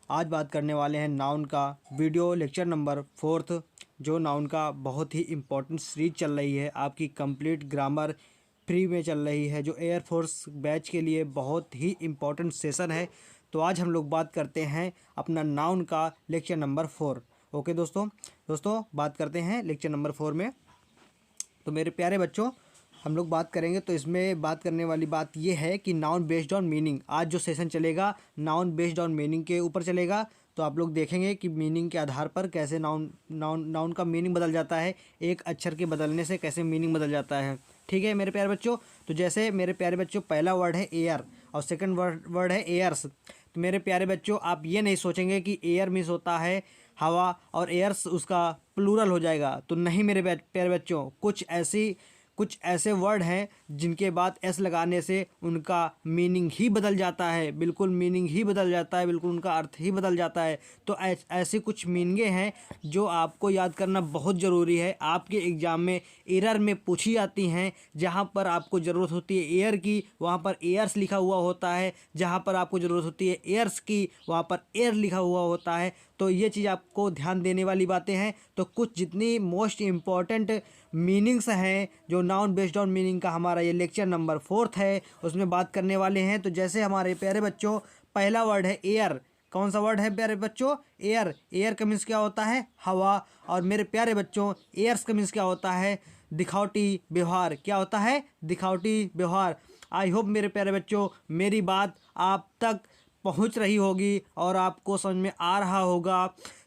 आज बात करने वाले हैं नाउन का वीडियो लेक्चर नंबर 4, जो नाउन का बहुत ही इम्पोर्टेंट सीरीज चल रही है। आपकी कंप्लीट ग्रामर फ्री में चल रही है, जो एयरफोर्स बैच के लिए बहुत ही इम्पोर्टेंट सेशन है। तो आज हम लोग बात करते हैं अपना नाउन का लेक्चर नंबर 4। ओके दोस्तों बात करते हैं लेक्चर नंबर 4 में। तो मेरे प्यारे बच्चों, हम लोग बात करेंगे तो इसमें बात करने वाली बात ये है कि नाउन बेस्ड ऑन मीनिंग। आज जो सेशन चलेगा नाउन बेस्ड ऑन मीनिंग के ऊपर चलेगा। तो आप लोग देखेंगे कि मीनिंग के आधार पर कैसे नाउन का मीनिंग बदल जाता है, एक अक्षर के बदलने से कैसे मीनिंग बदल जाता है। ठीक है मेरे प्यारे बच्चों। तो जैसे मेरे प्यारे बच्चों, पहला वर्ड है एयर और सेकंड वर्ड है एयर्स। तो मेरे प्यारे बच्चों, आप ये नहीं सोचेंगे कि एयर मीन्स होता है हवा और एयर्स उसका प्लूरल हो जाएगा, तो नहीं मेरे प्यारे बच्चों। कुछ ऐसे वर्ड हैं जिनके बाद एस लगाने से उनका मीनिंग ही बदल जाता है, बिल्कुल मीनिंग ही बदल जाता है, बिल्कुल उनका अर्थ ही बदल जाता है। तो ऐसे कुछ मीनिंगें हैं जो आपको याद करना बहुत ज़रूरी है। आपके एग्ज़ाम में एरर में पूछी जाती हैं। जहाँ पर आपको ज़रूरत होती है एयर की, वहाँ पर एयर्स लिखा हुआ होता है। जहाँ पर आपको ज़रूरत होती है एयर्स की, वहाँ पर एयर लिखा हुआ होता है। तो ये चीज़ आपको ध्यान देने वाली बातें हैं। तो कुछ जितनी मोस्ट इम्पॉर्टेंट मीनिंग्स हैं, जो नाउन बेस्ड ऑन मीनिंग का हमारा ये लेक्चर नंबर 4 है, उसमें बात करने वाले हैं। तो जैसे हमारे प्यारे बच्चों, पहला वर्ड है एयर। कौन सा वर्ड है प्यारे बच्चों? एयर। एयर का मीन्स क्या होता है? हवा। और मेरे प्यारे बच्चों, एयर्स का मीन्स क्या होता है? दिखावटी व्यवहार। क्या होता है? दिखावटी व्यवहार। आई होप मेरे प्यारे बच्चों मेरी बात आप तक पहुंच रही होगी और आपको समझ में आ रहा होगा।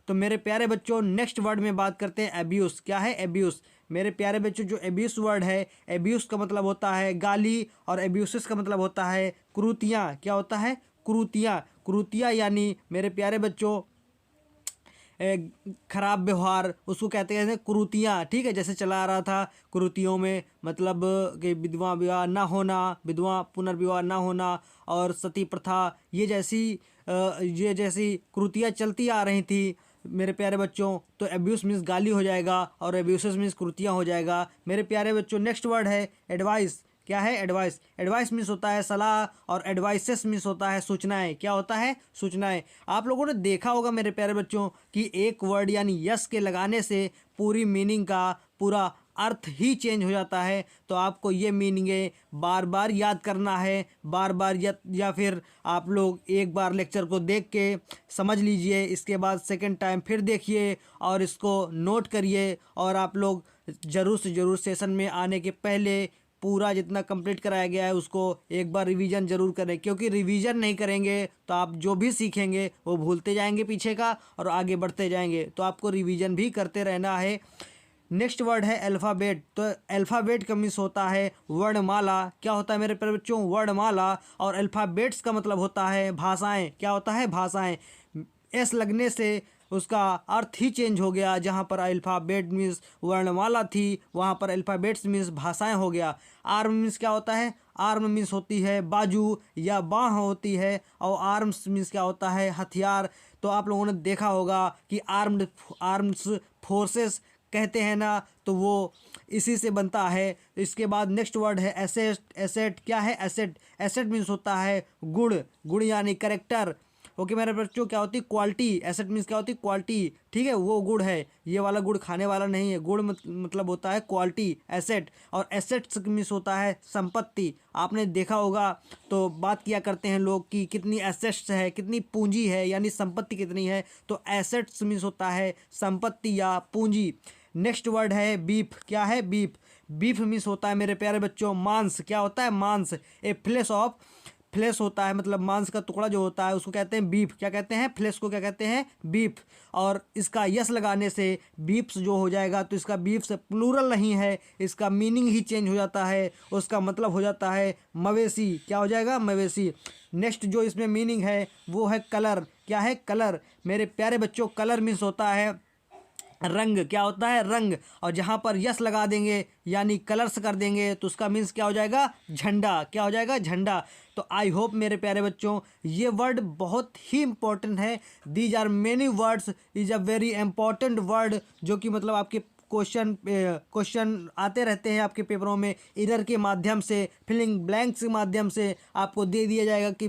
तो मेरे प्यारे बच्चों, नेक्स्ट वर्ड में बात करते हैं एब्यूज़। क्या है एब्यूज़? मेरे प्यारे बच्चों, जो एब्यूज़ वर्ड है, एब्यूज़ का मतलब होता है गाली और एब्यूसेस का मतलब होता है कुरीतियाँ। क्या होता है? कुरीतियाँ यानी मेरे प्यारे बच्चों खराब व्यवहार, उसको कहते हैं कुरीतियाँ। ठीक है, जैसे चला आ रहा था कुरीतियों में मतलब कि विधवा विवाह ना होना, विधवा पुनर्विवाह ना होना और सती प्रथा, ये जैसी कुरीतियाँ चलती आ रही थी मेरे प्यारे बच्चों। तो एब्यूज़ मीन्स गाली हो जाएगा और एब्यूसेस मीन्स कुरीतियाँ हो जाएगा मेरे प्यारे बच्चों। नेक्स्ट वर्ड है एडवाइस। क्या है एडवाइस? एडवाइस मीन्स होता है सलाह और एडवाइसेस मीन्स होता है सूचनाएं। क्या होता है? सूचनाएं। आप लोगों ने देखा होगा मेरे प्यारे बच्चों कि एक वर्ड यानी यस के लगाने से पूरी मीनिंग का पूरा अर्थ ही चेंज हो जाता है। तो आपको ये मीनिंगें बार बार याद करना है, बार बार या फिर आप लोग एक बार लेक्चर को देख के समझ लीजिए, इसके बाद सेकंड टाइम फिर देखिए और इसको नोट करिए। और आप लोग ज़रूर से ज़रूर सेशन में आने के पहले पूरा जितना कंप्लीट कराया गया है उसको एक बार रिवीजन ज़रूर करें, क्योंकि रिवीजन नहीं करेंगे तो आप जो भी सीखेंगे वो भूलते जाएंगे पीछे का और आगे बढ़ते जाएंगे। तो आपको रिवीजन भी करते रहना है। नेक्स्ट वर्ड है अल्फ़ाबेट। तो अल्फ़ाबेट का मीन्स होता है वर्णमाला। क्या होता है मेरे प्यारे बच्चों? वर्णमाला। और अल्फ़ाबेट्स का मतलब होता है भाषाएं। क्या होता है? भाषाएं। एस लगने से उसका अर्थ ही चेंज हो गया। जहाँ पर अल्फ़ाबेट मीन्स वर्णमाला थी, वहाँ पर अल्फ़ाबेट्स मीन्स भाषाएं हो गया। आर्म मीन्स क्या होता है? आर्म मीन्स होती है बाजू या बाँह होती है, और आर्म्स मीन्स क्या होता है? हथियार। तो आप लोगों ने देखा होगा कि आर्म्स फोर्सेस कहते हैं ना, तो वो इसी से बनता है। इसके बाद नेक्स्ट वर्ड है एसेट। एसेट क्या है? एसेट। एसेट मीन्स होता है गुण यानी करेक्टर। ओके मेरे बच्चों, क्या होती है? क्वालिटी। एसेट मीन्स क्या होती है? क्वालिटी। ठीक है, वो गुड़ है, ये वाला गुड़ खाने वाला नहीं है। गुड़ मतलब होता है क्वालिटी, एसेट। और एसेट्स मीन्स होता है संपत्ति। आपने देखा होगा तो बात किया करते हैं लोग कि कितनी एसेट्स है, कितनी पूंजी है, यानी संपत्ति कितनी है। तो एसेट्स मीन्स होता है संपत्ति या पूंजी। नेक्स्ट वर्ड है बीफ। क्या है? बीफ। बीफ मीन्स होता है मेरे प्यारे बच्चों मांस। क्या होता है? मांस। ए फ्लेश होता है, मतलब मांस का टुकड़ा जो होता है उसको कहते हैं बीफ। क्या कहते हैं? फ्लेश को क्या कहते हैं? बीफ। और इसका यस लगाने से बीफ्स जो हो जाएगा, तो इसका बीफ्स प्लूरल नहीं है, इसका मीनिंग ही चेंज हो जाता है, उसका मतलब हो जाता है मवेशी। क्या हो जाएगा? मवेशी। नेक्स्ट जो इसमें मीनिंग है वो है कलर। क्या है? कलर। मेरे प्यारे बच्चों, कलर मीन्स होता है रंग। क्या होता है? रंग। और जहाँ पर यस लगा देंगे यानी कलर्स कर देंगे तो उसका मीन्स क्या हो जाएगा? झंडा। क्या हो जाएगा? झंडा। तो आई होप मेरे प्यारे बच्चों ये वर्ड बहुत ही इंपॉर्टेंट है। These are many words, is a very important word, जो कि मतलब आपके क्वेश्चन आते रहते हैं आपके पेपरों में, इरर के माध्यम से, फिलिंग ब्लैंक्स के माध्यम से आपको दे दिया जाएगा कि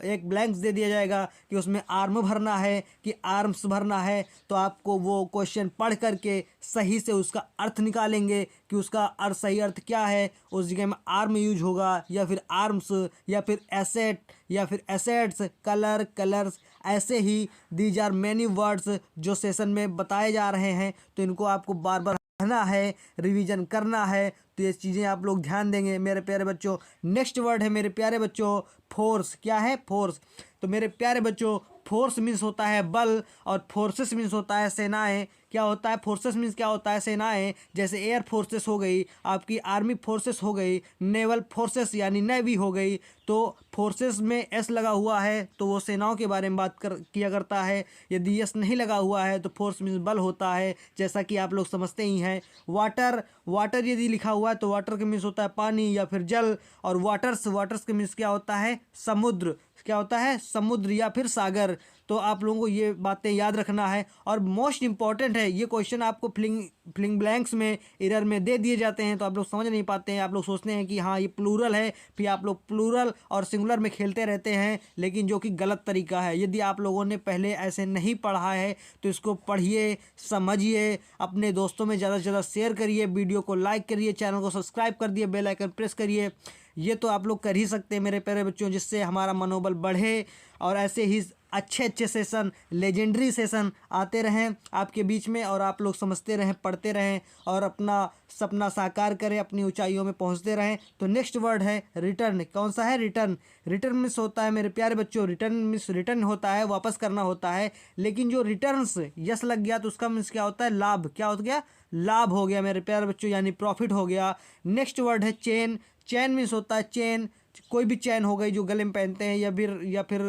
एक ब्लैंक्स दे दिया जाएगा कि उसमें आर्म भरना है कि आर्म्स भरना है। तो आपको वो क्वेश्चन पढ़ करके सही से उसका अर्थ निकालेंगे कि उसका सही अर्थ क्या है। उस जगह में आर्म यूज होगा या फिर आर्म्स या फिर एसेट या फिर एसेट्स, कलर्स, ऐसे ही दीज आर मैनी वर्ड्स जो सेशन में बताए जा रहे हैं। तो इनको आपको बार बार पढ़ना है, रिवीजन करना है। तो ये चीज़ें आप लोग ध्यान देंगे मेरे प्यारे बच्चों। नेक्स्ट वर्ड है मेरे प्यारे बच्चों फोर्स। क्या है? फोर्स। तो मेरे प्यारे बच्चों फोर्स मीन्स होता है बल और फोर्सेस मीन्स होता है सेनाएं। क्या होता है? फोर्सेस मीन्स क्या होता है? सेनाएं। जैसे एयर फोर्सेस हो गई, आपकी आर्मी फोर्सेस हो गई, नेवल फोर्सेस यानी नेवी हो गई। तो फोर्सेस में एस लगा हुआ है तो वो सेनाओं के बारे में किया करता है। यदि एस नहीं लगा हुआ है तो फोर्स मीन्स बल होता है, जैसा कि आप लोग समझते ही हैं। वाटर यदि लिखा हुआ है तो वाटर के मीन्स होता है पानी या फिर जल। और वाटर्स के मीन्स क्या होता है? समुद्र। क्या होता है? समुद्र या फिर सागर। तो आप लोगों को ये बातें याद रखना है। और मोस्ट इंपॉर्टेंट है, ये क्वेश्चन आपको फिलिंग ब्लैंक्स में, एरर में दे दिए जाते हैं तो आप लोग समझ नहीं पाते हैं। आप लोग सोचते हैं कि हाँ ये प्लूरल है, फिर आप लोग प्लूरल और सिंगुलर में खेलते रहते हैं, लेकिन जो कि गलत तरीका है। यदि आप लोगों ने पहले ऐसे नहीं पढ़ा है तो इसको पढ़िए, समझिए, अपने दोस्तों में ज़्यादा से ज़्यादा शेयर करिए, वीडियो को लाइक करिए, चैनल को सब्सक्राइब कर दिए, बेल आइकन प्रेस करिए। ये तो आप लोग कर ही सकते हैं मेरे प्यारे बच्चों, जिससे हमारा मनोबल बढ़े और ऐसे ही अच्छे सेशन, लेजेंडरी सेशन आते रहें आपके बीच में और आप लोग समझते रहें, पढ़ते रहें और अपना सपना साकार करें, अपनी ऊंचाइयों में पहुंचते रहें। तो नेक्स्ट वर्ड है रिटर्न। कौन सा है? रिटर्न। रिटर्न मीन्स होता है मेरे प्यारे बच्चों, रिटर्न मीन्स रिटर्न होता है, वापस करना होता है। लेकिन जो रिटर्न्स यस लग गया तो उसका मीन्स क्या होता है? लाभ। क्या हो गया? लाभ हो गया मेरे प्यारे बच्चों, यानी प्रॉफिट हो गया। नेक्स्ट वर्ड है चेन। चैन मीन्स होता है चेन, कोई भी चैन हो गई जो गले में पहनते हैं या फिर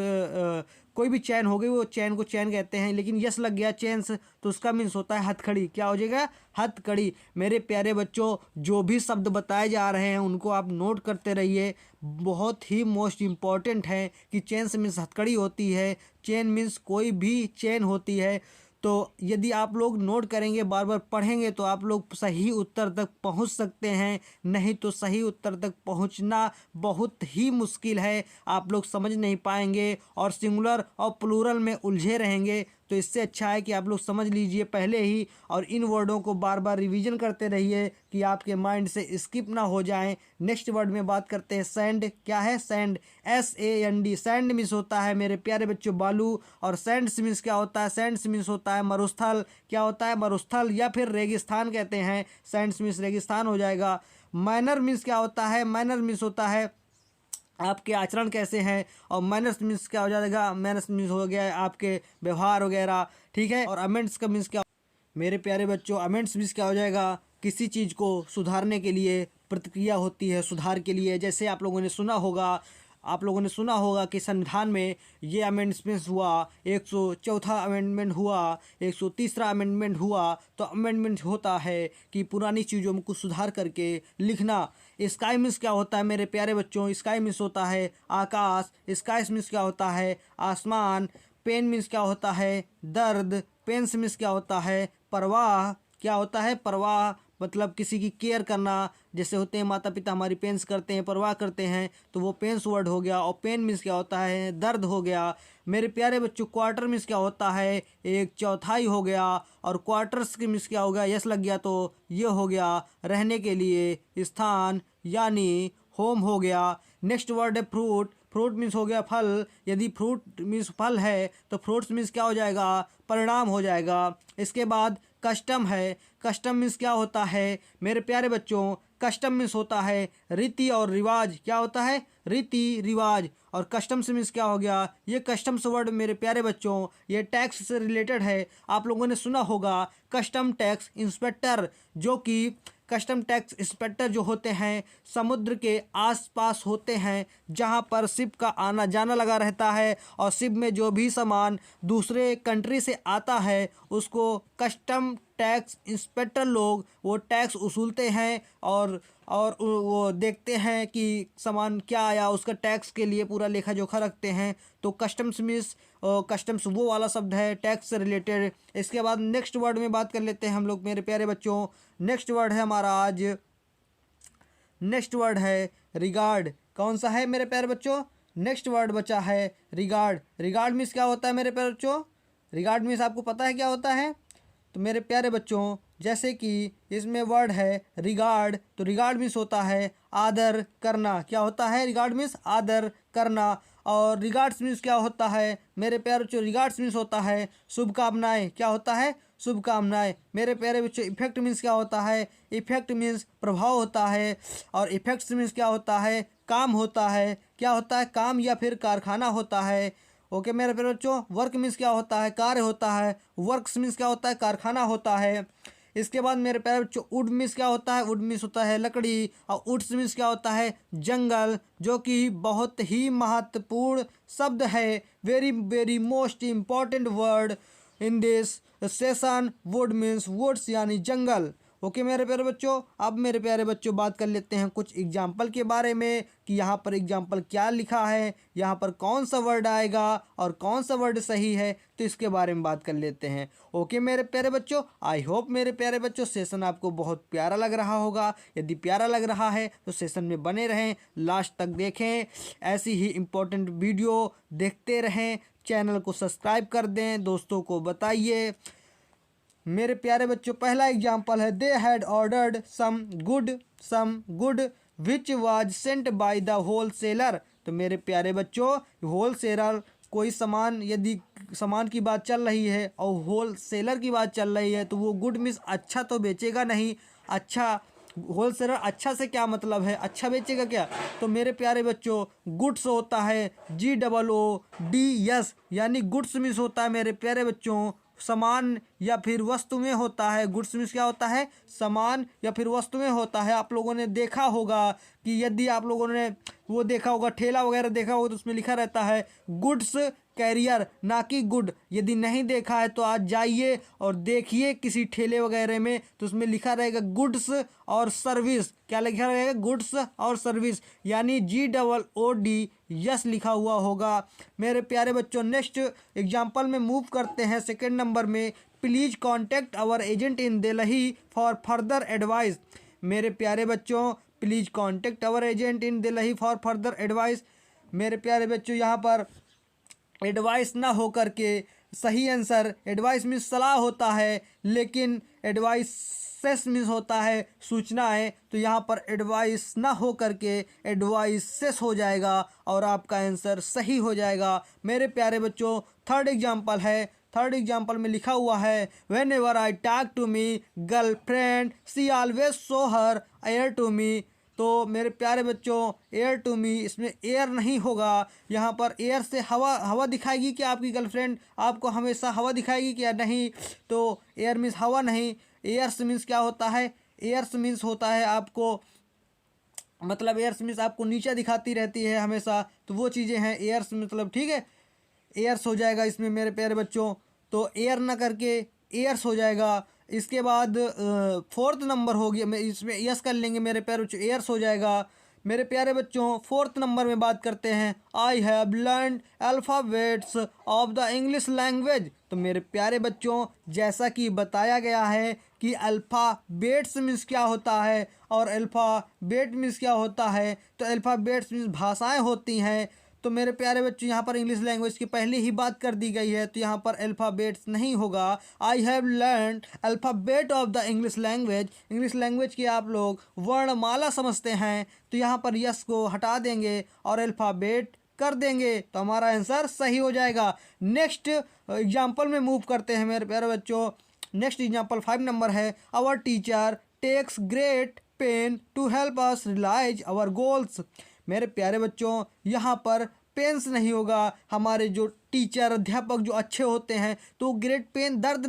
कोई भी चैन हो गई, वो चैन को चैन कहते हैं। लेकिन यस लग गया चेन्स तो उसका मीन्स होता है हथकड़ी। क्या हो जाएगा? हथकड़ी। मेरे प्यारे बच्चों जो भी शब्द बताए जा रहे हैं उनको आप नोट करते रहिए, बहुत ही मोस्ट इम्पॉर्टेंट है कि चेन्स मीन्स हथकड़ी होती है, चेन मीन्स कोई भी चेन होती है। तो यदि आप लोग नोट करेंगे, बार बार पढ़ेंगे तो आप लोग सही उत्तर तक पहुंच सकते हैं, नहीं तो सही उत्तर तक पहुंचना बहुत ही मुश्किल है। आप लोग समझ नहीं पाएंगे और सिंगुलर और प्लूरल में उलझे रहेंगे। तो इससे अच्छा है कि आप लोग समझ लीजिए पहले ही और इन वर्डों को बार बार रिवीजन करते रहिए कि आपके माइंड से स्किप ना हो जाएं। नेक्स्ट वर्ड में बात करते हैं सैंड। क्या है? सैंड। SAND। सैंड मीन्स होता है मेरे प्यारे बच्चों बालू। और सैंड्स मीन्स क्या होता है? सैंड्स मीन्स होता है मरुस्थल। क्या होता है? मरुस्थल या फिर रेगिस्तान कहते हैं। सैंड्स मीन्स रेगिस्तान हो जाएगा। मैनर मीन्स क्या होता है? मैनर मीन्स होता है आपके आचरण कैसे हैं। और मैनर्स मीन्स क्या हो जाएगा? मैनर्स मीन्स हो गया आपके व्यवहार वगैरह, ठीक है। और अमेंड्स का मीन्स क्या मेरे प्यारे बच्चों? अमेंड्स मीन्स क्या हो जाएगा? किसी चीज़ को सुधारने के लिए प्रतिक्रिया होती है, सुधार के लिए। जैसे आप लोगों ने सुना होगा कि संविधान में ये अमेंडमेंट्स हुआ, 104वां अमेंडमेंट हुआ, 130वां अमेंडमेंट हुआ। तो अमेंडमेंट होता है कि पुरानी चीज़ों में कुछ सुधार करके लिखना। स्काई मीन्स क्या होता है मेरे प्यारे बच्चों? स्काई मीन्स होता है आकाश। स्काई मीन्स क्या होता है? आसमान। पेन मीन्स क्या होता है? दर्द। पेन्स मीन्स क्या होता है? परवाह। क्या होता है? परवाह मतलब किसी की केयर करना। जैसे होते हैं माता पिता हमारी पेंस करते हैं, परवाह करते हैं, तो वो पेंस वर्ड हो गया। और पेन मीन्स क्या होता है? दर्द हो गया। मेरे प्यारे बच्चों क्वार्टर मीन्स क्या होता है? 1/4 हो गया। और क्वार्टर्स की मीन्स क्या हो गया? यस लग गया तो ये हो गया रहने के लिए स्थान यानी होम हो गया। नेक्स्ट वर्ड है फ्रूट। फ्रूट मीन्स हो गया फल। यदि फ्रूट मीन्स फल है तो फ्रूट्स मीन्स क्या हो जाएगा? परिणाम हो जाएगा। इसके बाद कस्टम है। कस्टम मीन्स क्या होता है मेरे प्यारे बच्चों? कस्टम मीन्स होता है रीति और रिवाज। क्या होता है? रीति रिवाज। और कस्टम्स मीन्स क्या हो गया? ये कस्टम्स वर्ड मेरे प्यारे बच्चों ये टैक्स से रिलेटेड है। आप लोगों ने सुना होगा कस्टम टैक्स इंस्पेक्टर, जो कि कस्टम टैक्स इंस्पेक्टर जो होते हैं समुद्र के आसपास होते हैं, जहां पर शिप का आना जाना लगा रहता है। और शिप में जो भी सामान दूसरे कंट्री से आता है उसको कस्टम टैक्स इंस्पेक्टर लोग वो टैक्स वसूलते हैं और वो देखते हैं कि सामान क्या आया, उसका टैक्स के लिए पूरा लेखा जोखा रखते हैं। तो कस्टम्स मीन्स कस्टम्स वो वाला शब्द है टैक्स से रिलेटेड। इसके बाद नेक्स्ट वर्ड में बात कर लेते हैं हम लोग मेरे प्यारे बच्चों। नेक्स्ट वर्ड है हमारा आज, नेक्स्ट वर्ड है रिगार्ड। कौन सा है मेरे प्यारे बच्चों? नेक्स्ट वर्ड बचा है रिगार्ड। रिगार्ड मीन्स क्या होता है मेरे प्यारे बच्चों? रिगार्ड मीन्स आपको पता है क्या होता है? तो मेरे प्यारे बच्चों जैसे कि इसमें वर्ड है रिगार्ड, तो रिगार्ड मीन्स होता है आदर करना। क्या होता है? रिगार्ड मीन्स आदर करना। और रिगार्ड्स मीन्स क्या होता है मेरे प्यारे बच्चों? रिगार्ड्स मीन्स होता है शुभकामनाएं। क्या होता है? शुभकामनाएं। मेरे प्यारे बच्चों इफेक्ट मीन्स क्या होता है? इफेक्ट मीन्स प्रभाव होता है। और इफेक्ट्स मीन्स क्या होता है? काम होता है। क्या होता है? काम या फिर कारखाना होता है। ओके मेरे प्यारे बच्चों, वर्क मीन्स क्या होता है? कार्य होता है। वर्क्स मीन्स क्या होता है? कारखाना होता है। इसके बाद मेरे प्यारे बच्चों वुड मीन्स क्या होता है? वुड मीन्स होता है लकड़ी। और वुड्स मीन्स क्या होता है? जंगल, जो कि बहुत ही महत्वपूर्ण शब्द है। Very very most important word in this session. Wood means woods यानी जंगल। ओके मेरे प्यारे बच्चों, अब मेरे प्यारे बच्चों बात कर लेते हैं कुछ एग्जाम्पल के बारे में कि यहाँ पर एग्जाम्पल क्या लिखा है, यहाँ पर कौन सा वर्ड आएगा और कौन सा वर्ड सही है, तो इसके बारे में बात कर लेते हैं। ओके मेरे प्यारे बच्चों, आई होप मेरे प्यारे बच्चों सेशन आपको बहुत प्यारा लग रहा होगा। यदि प्यारा लग रहा है तो सेशन में बने रहें, लास्ट तक देखें, ऐसी ही इम्पोर्टेंट वीडियो देखते रहें। चैनल को सब्सक्राइब कर दें, दोस्तों को बताइए। मेरे प्यारे बच्चों पहला एग्जाम्पल है they had ordered some good which was sent by the wholesaler. तो मेरे प्यारे बच्चों होल सेलर कोई सामान, यदि सामान की बात चल रही है और होल सेलर की बात चल रही है तो वो गुड मीन्स अच्छा तो बेचेगा नहीं। अच्छा होल सेलर अच्छा से क्या मतलब है? अच्छा बेचेगा क्या? तो मेरे प्यारे बच्चों गुड्स होता है GOODS, यानी गुड्स मीन्स होता है मेरे प्यारे बच्चों सामान या फिर वस्तुएं होता है। गुड्स मीन्स क्या होता है? सामान या फिर वस्तुएं होता है। आप लोगों ने देखा होगा कि यदि आप लोगों ने वो देखा होगा ठेला वगैरह देखा होगा तो उसमें लिखा रहता है गुड्स कैरियर, ना कि गुड। यदि नहीं देखा है तो आज जाइए और देखिए किसी ठेले वगैरह में, तो उसमें लिखा रहेगा गुड्स और सर्विस। क्या लिखा रहेगा? गुड्स और सर्विस, यानी GOOD लिखा हुआ होगा। मेरे प्यारे बच्चों नेक्स्ट एग्जाम्पल में मूव करते हैं सेकेंड नंबर में। Please contact our agent in Delhi for further advice. मेरे प्यारे बच्चों please contact our agent in Delhi for further advice. मेरे प्यारे बच्चों यहाँ पर एडवाइस ना हो करके सही आंसर, एडवाइस मीन्स सलाह होता है, लेकिन एडवाइसेस मीन्स होता है सूचनाएं। तो यहाँ पर एडवाइस ना हो करके एडवाइसेस हो जाएगा और आपका आंसर सही हो जाएगा। मेरे प्यारे बच्चों थर्ड एग्जाम्पल है। थर्ड एग्जाम्पल में लिखा हुआ है whenever I talk to me girlfriend she always show her air to me. तो मेरे प्यारे बच्चों एयर टू मी, इसमें एयर नहीं होगा। यहाँ पर एयर से हवा दिखाएगी क्या आपकी गर्लफ्रेंड? आपको हमेशा हवा दिखाएगी क्या? नहीं। तो एयर मीन्स हवा नहीं। एयर्स मीन्स क्या होता है? एयर्स मीन्स होता है आपको, मतलब एयर्स मीन्स आपको नीचे दिखाती रहती है हमेशा, तो वो चीज़ें हैं एयर्स मतलब। ठीक है, एयर्स हो जाएगा इसमें मेरे प्यारे बच्चों। तो एयर ना करके एयर्स हो जाएगा। इसके बाद फोर्थ नंबर हो गया, मैं इसमें यस कर लेंगे मेरे प्यारे बच्चों, एयर्स हो जाएगा। मेरे प्यारे बच्चों फोर्थ नंबर में बात करते हैं I have learn alphabets of the English language. तो मेरे प्यारे बच्चों जैसा कि बताया गया है कि अल्फ़ाबेट्स मीन्स क्या होता है और अल्फ़ाबेट मीन्स क्या होता है, तो अल्फ़ाबेट्स मीन्स भाषाएं होती हैं। तो मेरे प्यारे बच्चों यहाँ पर इंग्लिश लैंग्वेज की पहले ही बात कर दी गई है, तो यहाँ पर अल्फ़ाबेट्स नहीं होगा। I have learn alphabet of the English language. English language की आप लोग वर्णमाला समझते हैं, तो यहाँ पर यस को हटा देंगे और अल्फ़ाबेट कर देंगे, तो हमारा आंसर सही हो जाएगा। नेक्स्ट एग्जाम्पल में मूव करते हैं मेरे प्यारे बच्चों। नेक्स्ट एग्जाम्पल 5 नंबर है our teacher takes great pain to help us realize our goals. मेरे प्यारे बच्चों यहाँ पर पेन्स नहीं होगा। हमारे जो टीचर अध्यापक जो अच्छे होते हैं तो ग्रेट पेन दर्द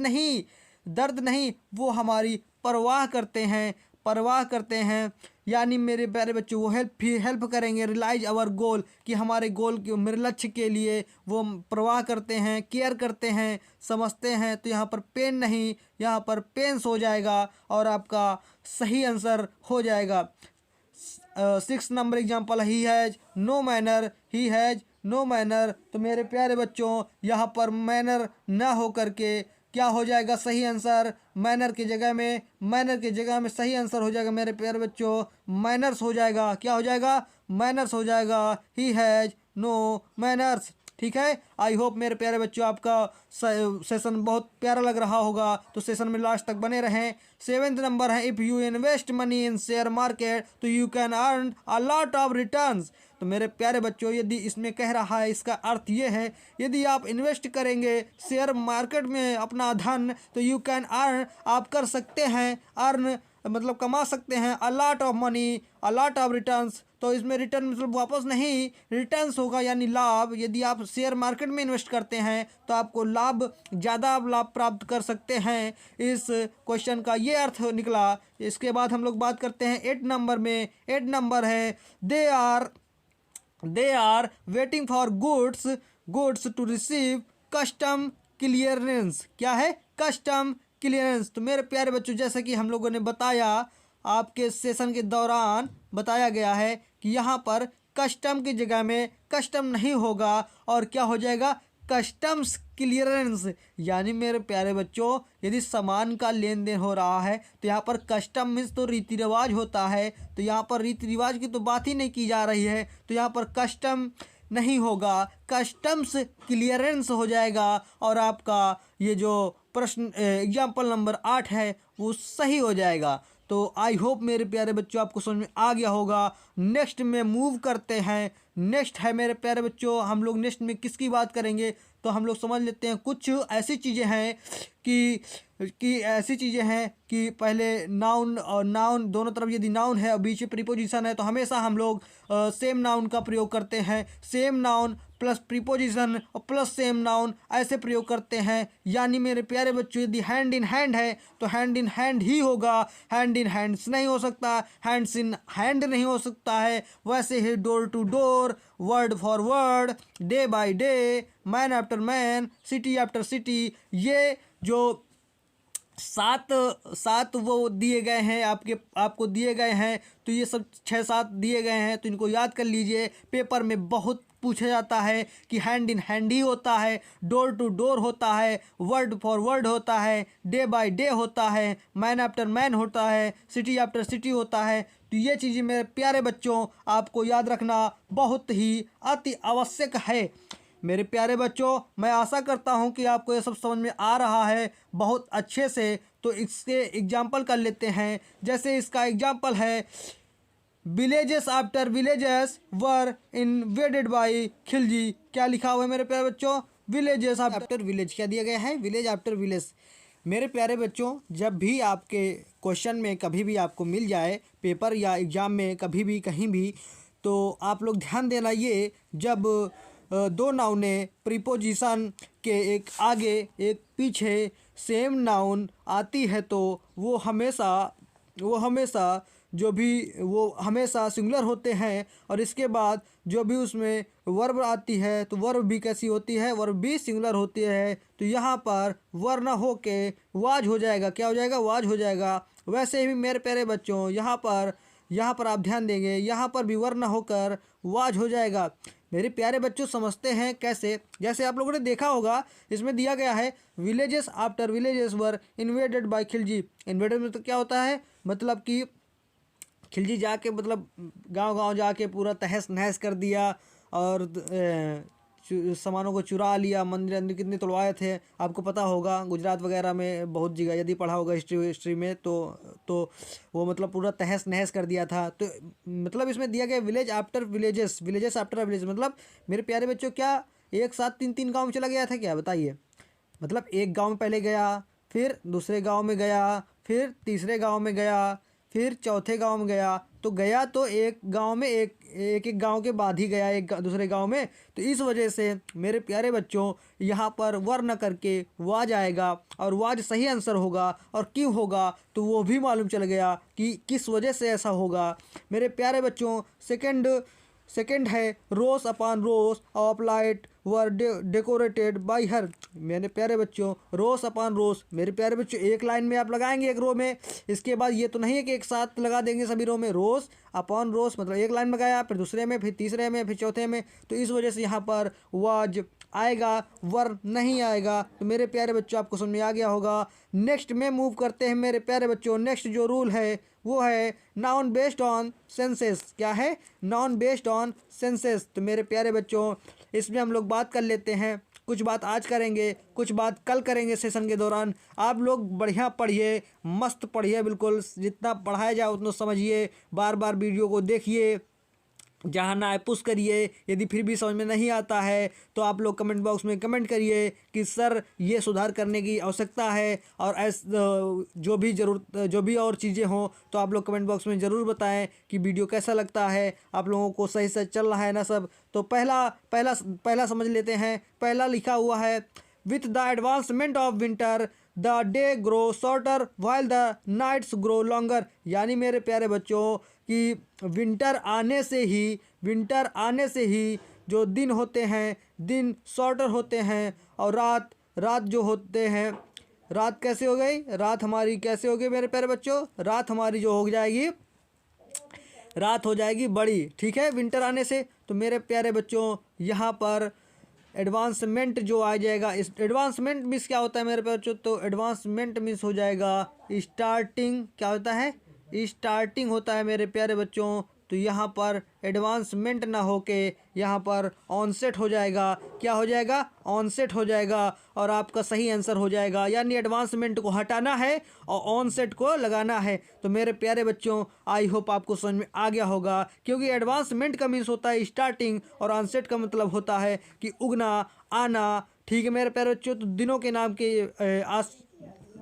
नहीं, वो हमारी परवाह करते हैं। परवाह करते हैं, यानी मेरे प्यारे बच्चों वो हेल्प करेंगे रियलाइज आवर गोल, कि हमारे गोल के मेरे लक्ष्य के लिए वो परवाह करते हैं, केयर करते हैं, समझते हैं। तो यहाँ पर पेन नहीं, यहाँ पर पेंस हो जाएगा और आपका सही आंसर हो जाएगा। 6 number example, he has no manner. तो मेरे प्यारे बच्चों यहाँ पर मैनर ना हो करके क्या हो जाएगा सही आंसर, मैनर की जगह में सही आंसर हो जाएगा मेरे प्यारे बच्चों, मैनर्स हो जाएगा। क्या हो जाएगा, मैनर्स हो जाएगा। He has no manners. ठीक है, आई होप मेरे प्यारे बच्चों आपका सेशन बहुत प्यारा लग रहा होगा, तो सेशन में लास्ट तक बने रहें। 7th नंबर है, if you invest money in share market तो you can earn a lot of returns. तो मेरे प्यारे बच्चों यदि इसमें कह रहा है, इसका अर्थ ये है, यदि आप इन्वेस्ट करेंगे शेयर मार्केट में अपना धन तो यू कैन अर्न, आप कर सकते हैं, अर्न मतलब कमा सकते हैं, अ lot of money, a lot of returns. तो इसमें रिटर्न मतलब वापस नहीं, रिटर्न्स होगा यानी लाभ। यदि आप शेयर मार्केट में इन्वेस्ट करते हैं तो आपको ज़्यादा लाभ प्राप्त कर सकते हैं। इस क्वेश्चन का ये अर्थ निकला। इसके बाद हम लोग बात करते हैं 8 नंबर में। 8 नंबर है, they are waiting for goods to receive custom clearance. क्या है, कस्टम क्लियरेंस। तो मेरे प्यारे बच्चों जैसा कि हम लोगों ने बताया, आपके सेशन के दौरान बताया गया है कि यहाँ पर कस्टम की जगह में कस्टम नहीं होगा और क्या हो जाएगा, कस्टम्स क्लियरेंस। यानी मेरे प्यारे बच्चों यदि सामान का लेन देन हो रहा है तो यहाँ पर कस्टम मीन्स तो रीति रिवाज होता है, तो यहाँ पर रीति रिवाज की तो बात ही नहीं की जा रही है, तो यहाँ पर कस्टम नहीं होगा, कस्टम्स क्लियरेंस हो जाएगा। और आपका ये जो प्रश्न एग्जाम्पल नंबर 8 है वो सही हो जाएगा। तो आई होप मेरे प्यारे बच्चों आपको समझ में आ गया होगा। नेक्स्ट में मूव करते हैं। नेक्स्ट है मेरे प्यारे बच्चों, हम लोग नेक्स्ट में किसकी बात करेंगे, तो हम लोग समझ लेते हैं। कुछ ऐसी चीज़ें हैं कि पहले नाउन और नाउन दोनों तरफ यदि नाउन है और बीच में प्रीपोजिशन है तो हमेशा हम लोग सेम नाउन का प्रयोग करते हैं। सेम नाउन प्लस प्रीपोजिशन और प्लस सेम नाउन ऐसे प्रयोग करते हैं। यानी मेरे प्यारे बच्चों यदि हैंड इन हैंड है तो हैंड इन हैंड ही होगा, हैंड इन हैंड्स नहीं हो सकता, हैंड्स इन हैंड नहीं हो सकता है। वैसे ही door to door, word for word, day by day, man after man, city after city, ये जो सात वो दिए गए हैं आपको दिए गए हैं, तो ये सब 6-7 दिए गए हैं, तो इनको याद कर लीजिए। पेपर में बहुत पूछा जाता है कि हैंड इन हैंड ही होता है, डोर टू डोर होता है, वर्ड फॉर वर्ड होता है, डे बाय डे होता है, मैन आफ्टर मैन होता है, सिटी आफ्टर सिटी होता है। तो ये चीज़ें मेरे प्यारे बच्चों आपको याद रखना बहुत ही अति आवश्यक है। मेरे प्यारे बच्चों मैं आशा करता हूँ कि आपको ये सब समझ में आ रहा है बहुत अच्छे से। तो इसके एग्जाम्पल कर लेते हैं। जैसे इसका एग्जाम्पल है, villages after villages were invaded by Khilji. क्या लिखा हुआ है मेरे प्यारे बच्चों, विलेजेस आफ्टर विलेज। क्या दिया गया है, विलेज आफ्टर विलेज। मेरे प्यारे बच्चों जब भी आपके क्वेश्चन में कभी भी आपको मिल जाए पेपर या एग्ज़ाम में कभी भी कहीं भी, तो आप लोग ध्यान देना ये, जब दो नाउने प्रीपोजिशन के एक आगे एक पीछे सेम नाउन आती है तो वो हमेशा सिंगुलर होते हैं। और इसके बाद जो भी उसमें वर्ब आती है तो वर्ब भी कैसी होती है, वर्ब भी सिंगुलर होती है। तो यहाँ पर वर न हो के वाज हो जाएगा। क्या हो जाएगा, वाज हो जाएगा। वैसे ही मेरे प्यारे बच्चों यहाँ पर आप ध्यान देंगे, यहाँ पर भी वर न होकर वाज हो जाएगा। मेरे प्यारे बच्चों समझते हैं कैसे, जैसे आप लोगों ने देखा होगा इसमें दिया गया है विलेजेस आफ्टर विलेजेस वर इन्वेडेड बाय खिलजी। इन्वेडेड में तो क्या होता है, मतलब कि खिलजी जाके मतलब गांव जाके पूरा तहस नहस कर दिया और सामानों को चुरा लिया। मंदिर अंदर कितने तोड़वाए थे आपको पता होगा, गुजरात वगैरह में बहुत जगह यदि पढ़ा होगा हिस्ट्री में तो वो मतलब पूरा तहस नहस कर दिया था। तो मतलब इसमें दिया गया village after villages after village, मतलब मेरे प्यारे बच्चों क्या एक साथ 3 गाँव में चला गया था क्या, बताइए। मतलब एक गाँव में पहले गया, फिर दूसरे गाँव में गया, फिर तीसरे गाँव में गया, फिर चौथे गांव में गया, तो गया तो एक गांव में एक गांव के बाद ही गया एक दूसरे गांव में। तो इस वजह से मेरे प्यारे बच्चों यहाँ पर वर न करके वाज आएगा और वाज सही आंसर होगा। और क्यों होगा तो वो भी मालूम चल गया कि किस वजह से ऐसा होगा। मेरे प्यारे बच्चों सेकंड है rows upon rows of light were decorated by her. मेरे प्यारे बच्चों रोस अपॉन रोस, मेरे प्यारे बच्चों एक लाइन में आप लगाएंगे एक रो में। इसके बाद ये तो नहीं है कि एक साथ लगा देंगे सभी रो में। रोस अपॉन रोस मतलब एक लाइन में लगाया, फिर दूसरे में, फिर तीसरे में, फिर चौथे में। तो इस वजह से यहाँ पर वाज आएगा, वर नहीं आएगा। तो मेरे प्यारे बच्चों आपको समझ में आ गया होगा। नेक्स्ट में मूव करते हैं मेरे प्यारे बच्चों। नेक्स्ट जो रूल है वो है नाउन बेस्ड ऑन सेंसेस। क्या है? Noun based on senses. तो मेरे प्यारे बच्चों इसमें हम लोग बात कर लेते हैं। कुछ बात आज करेंगे, कुछ बात कल करेंगे सेशन के दौरान। आप लोग बढ़िया पढ़िए, मस्त पढ़िए, बिल्कुल जितना पढ़ाया जाए उतना समझिए। बार बार वीडियो को देखिए, जहाँ ना है पुश करिए। यदि फिर भी समझ में नहीं आता है तो आप लोग कमेंट बॉक्स में कमेंट करिए कि सर ये सुधार करने की आवश्यकता है। और जो भी और चीज़ें हों तो आप लोग कमेंट बॉक्स में ज़रूर बताएं कि वीडियो कैसा लगता है, आप लोगों को सही से चल रहा है ना सब। तो पहला समझ लेते हैं। पहला लिखा हुआ है with the advancement of winter the day grow shorter while the nights grow longer. यानी मेरे प्यारे बच्चों कि विंटर आने से ही जो दिन होते हैं, दिन शॉर्टर होते हैं। और रात जो होते हैं, रात कैसे हो गई? रात हमारी कैसे होगी मेरे प्यारे बच्चों? रात हमारी जो हो जाएगी, रात हो जाएगी बड़ी। ठीक है, विंटर आने से। तो मेरे प्यारे बच्चों यहाँ पर एडवांसमेंट जो आ जाएगा, इस एडवांसमेंट मीन्स क्या होता है मेरे बच्चों? तो एडवांसमेंट मीन्स हो जाएगा स्टार्टिंग। क्या होता है? स्टार्टिंग होता है मेरे प्यारे बच्चों। तो यहाँ पर एडवांसमेंट ना होके यहाँ पर ऑनसेट हो जाएगा। क्या हो जाएगा? ऑनसेट हो जाएगा और आपका सही आंसर हो जाएगा। यानी एडवांसमेंट को हटाना है और ऑनसेट को लगाना है। तो मेरे प्यारे बच्चों आई होप आपको समझ में आ गया होगा, क्योंकि एडवांसमेंट का मीन्स होता है स्टार्टिंग और ऑनसेट का मतलब होता है कि उगना, आना। ठीक है मेरे प्यारे बच्चों, तो दिनों के नाम के आस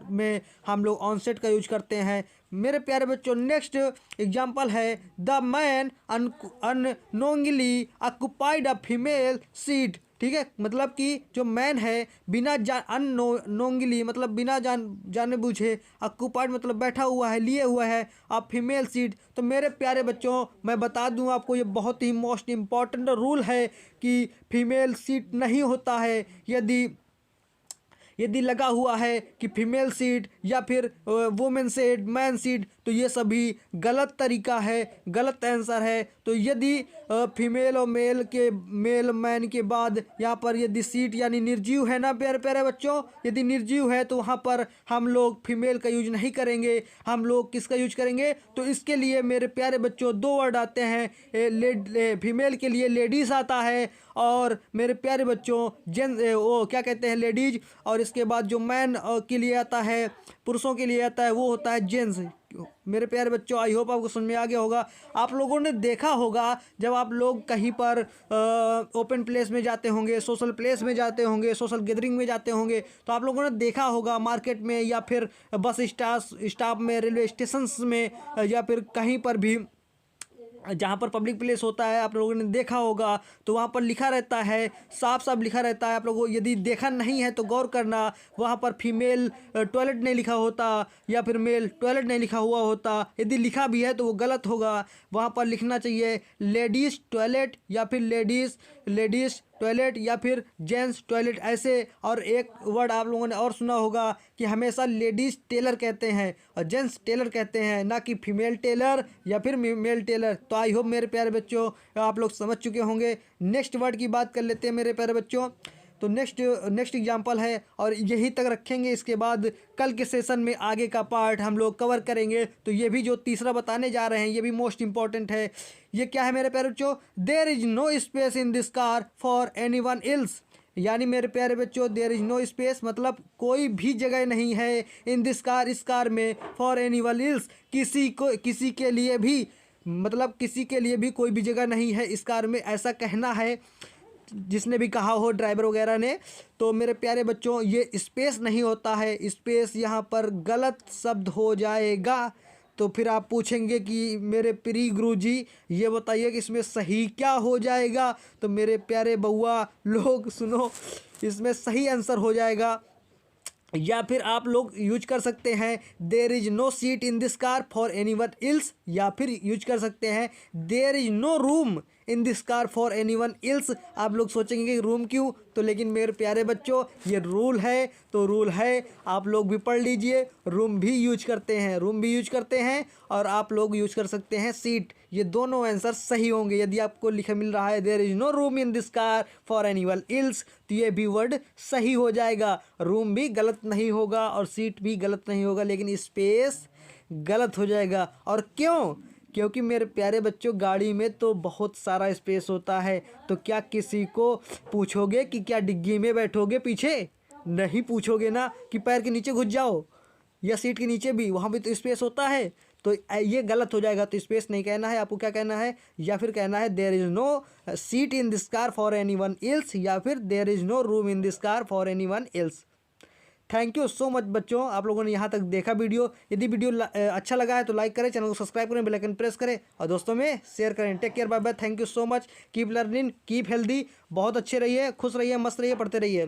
में हम लोग ऑनसेट का यूज करते हैं। मेरे प्यारे बच्चों नेक्स्ट एग्जाम्पल है the man unknowingly occupied a female seat. ठीक है, मतलब कि जो मैन है बिना अननोइंगली मतलब बिना जाने बूझे, ऑक्युपाइड मतलब बैठा हुआ है, लिए हुआ है, अब फीमेल सीट। तो मेरे प्यारे बच्चों मैं बता दूं आपको, ये बहुत ही मोस्ट इम्पॉर्टेंट रूल है कि फीमेल सीट नहीं होता है। यदि लगा हुआ है कि फीमेल सीट या फिर वुमेन सीट, मैन सीट, तो ये सभी गलत तरीका है, गलत आंसर है। तो यदि फीमेल और मेल मैन के बाद यहाँ पर यदि सीट यानी निर्जीव है ना प्यारे प्यारे बच्चों, यदि निर्जीव है तो वहाँ पर हम लोग फीमेल का यूज नहीं करेंगे, हम लोग किसका यूज करेंगे? तो इसके लिए मेरे प्यारे बच्चों दो वर्ड आते हैं। फीमेल के लिए लेडीज़ आता है और मेरे प्यारे बच्चों वो क्या कहते हैं? लेडीज। और इसके बाद जो मैन के लिए आता है, पुरुषों के लिए आता है, वो होता है जेंट्स। मेरे प्यारे बच्चों आई होप आपको समझ में आ गया होगा। आप लोगों ने देखा होगा जब आप लोग कहीं पर ओपन प्लेस में जाते होंगे, सोशल प्लेस में जाते होंगे, सोशल गैदरिंग में जाते होंगे, तो आप लोगों ने देखा होगा मार्केट में या फिर बस स्टॉप में, रेलवे स्टेशन में या फिर कहीं पर भी जहाँ पर पब्लिक प्लेस होता है, आप लोगों ने देखा होगा तो वहाँ पर लिखा रहता है, साफ साफ लिखा रहता है। आप लोगों यदि देखा नहीं है तो गौर करना, वहाँ पर फीमेल टॉयलेट नहीं लिखा होता या फिर मेल टॉयलेट नहीं लिखा हुआ होता। यदि लिखा भी है तो वो गलत होगा। वहाँ पर लिखना चाहिए लेडीज़ टॉयलेट या फिर लेडीज़ टॉयलेट या फिर जेंट्स टॉयलेट ऐसे। और एक वर्ड आप लोगों ने और सुना होगा कि हमेशा लेडीज़ टेलर कहते हैं और जेंट्स टेलर कहते हैं, ना कि फीमेल टेलर या फिर मेल टेलर। तो आई होप मेरे प्यारे बच्चों आप लोग समझ चुके होंगे। नेक्स्ट वर्ड की बात कर लेते हैं मेरे प्यारे बच्चों। तो नेक्स्ट एग्जाम्पल है और यहीं तक रखेंगे। इसके बाद कल के सेशन में आगे का पार्ट हम लोग कवर करेंगे। तो ये भी जो तीसरा बताने जा रहे हैं ये भी मोस्ट इंपॉर्टेंट है। ये क्या है मेरे प्यारे बच्चों? There is no space in this car for anyone else. यानी मेरे प्यारे बच्चों देयर इज नो स्पेस मतलब कोई भी जगह नहीं है इन दिस कार, इस कार में, फॉर एनीवन एल्स किसी के लिए भी, मतलब किसी के लिए भी कोई भी जगह नहीं है इस कार में, ऐसा कहना है जिसने भी कहा हो ड्राइवर वगैरह ने। तो मेरे प्यारे बच्चों ये स्पेस नहीं होता है, स्पेस यहाँ पर गलत शब्द हो जाएगा। तो फिर आप पूछेंगे कि मेरे प्रिय गुरुजी ये बताइए कि इसमें सही क्या हो जाएगा। तो मेरे प्यारे बउआ लोग सुनो, इसमें सही आंसर हो जाएगा, या फिर आप लोग यूज कर सकते हैं there is no seat in this car for anyone else, या फिर यूज कर सकते हैं there is no room in this car for anyone else. आप लोग सोचेंगे कि रूम क्यों, तो लेकिन मेरे प्यारे बच्चों ये रूल है, तो रूल है, आप लोग भी पढ़ लीजिए। रूम भी यूज करते हैं, रूम भी यूज करते हैं, और आप लोग यूज कर सकते हैं सीट। ये दोनों आंसर सही होंगे। यदि आपको लिखा मिल रहा है there is no room in this car for anyone else, तो ये भी वर्ड सही हो जाएगा। रूम भी गलत नहीं होगा और सीट भी गलत नहीं होगा, लेकिन स्पेस गलत हो जाएगा। और क्यों? क्योंकि मेरे प्यारे बच्चों गाड़ी में तो बहुत सारा स्पेस होता है। तो क्या किसी को पूछोगे कि क्या डिग्गी में बैठोगे पीछे? नहीं पूछोगे ना कि पैर के नीचे घुस जाओ, या सीट के नीचे भी, वहाँ भी तो स्पेस होता है। तो ये गलत हो जाएगा। तो स्पेस नहीं कहना है आपको, क्या कहना है, या फिर कहना है there is no seat in this car for anyone else, या फिर there is no room in this car for anyone else. Thank you so much बच्चों, आप लोगों ने यहाँ तक देखा वीडियो। यदि वीडियो अच्छा लगा है तो लाइक करें, चैनल को सब्सक्राइब करें, बेल आइकन प्रेस करें और दोस्तों में शेयर करें। Take care, bye bye, thank you so much, keep learning, keep healthy, बहुत अच्छे रहिए, खुश रहिए, मस्त रहिए, पढ़ते रहिए।